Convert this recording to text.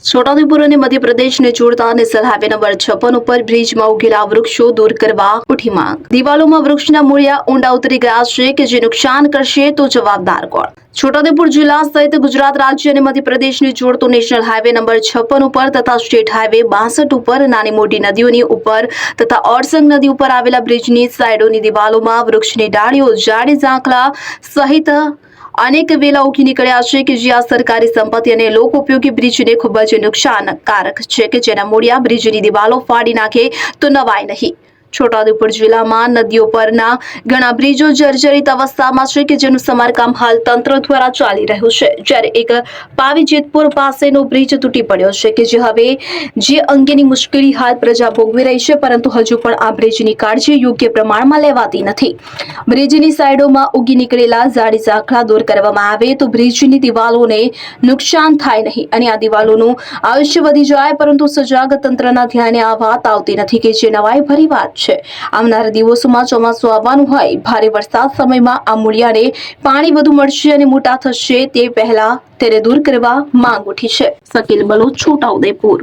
છોટાઉદેપુર અને મધ્યપ્રદેશને જોડતા national highway number 56 ઉપર બ્રિજમાં ઉગેલા વૃક્ષો દૂર કરવા ઉઠી માંગ। દિવાલોમાં વૃક્ષના મૂળિયા ઊંડા ઉતરી ગયા છે કે જે નુકસાન કરશે તો જવાબદાર કોણ? છોટાઉદેપુર જિલ્લા સહિત ગુજરાત રાજ્ય અને મધ્યપ્રદેશને જોડતો નેશનલ હાઈવે નંબર 56 ઉપર તથા સ્ટેટ હાઈવે 62 ઉપર નાની મોટી નદીઓની ઉપર તથા ઓરસંગ નદી ઉપર આવેલા બ્રિજની સાઈડોની દિવાલોમાં વૃક્ષની ડાળીઓ જાડી ઝાંખલા સહિત અનેક વેલા ઉગી નીકળ્યા છે કે જે આ સરકારી સંપત્તિ અને લોક ઉપયોગી બ્રિજને ખૂબ જ નુકસાનકારક છે કે જેના મૂળિયા બ્રિજની દિવાલો ફાડી નાખે તો નવાય નહીં। છોટાઉદેપુર જિલ્લામાં નદીઓ પરના ઘણા બ્રિજો જર્જરિત અવસ્થામાં છે કે જેનું સમારકામ હાલ તંત્ર દ્વારા ચાલી રહ્યું છે, જ્યારે એક પાવી જેતપુર પાસેનો બ્રિજ તૂટી પડ્યો છે કે જે હવે જે અંગેની મુશ્કેલી હાલ પ્રજા ભોગવી રહી છે, પરંતુ હજુ પણ આ બ્રિજની કાળજી યોગ્ય પ્રમાણમાં લેવાતી નથી। બ્રિજની સાઈડોમાં ઉગી નીકળેલા ઝાડી ઝાંખલા દૂર કરવામાં આવે તો બ્રિજની દિવાલોને નુકસાન થાય નહીં અને આ દિવાલોનું આયુષ્ય વધી જાય, પરંતુ સજાગ તંત્રના ધ્યાને આ વાત આવતી નથી કે જે નવાઈ ભરી વાત છે। આવનારા દિવસોમાં ચોમાસું આવવાનું હોય, ભારે વરસાદ સમયમાં આ મૂળિયાને પાણી વધુ મળશે અને મોટા થશે તે પહેલા તેને દૂર કરવા માંગ ઉઠી છે। શકીલ બલોચ, છોટાઉદેપુર।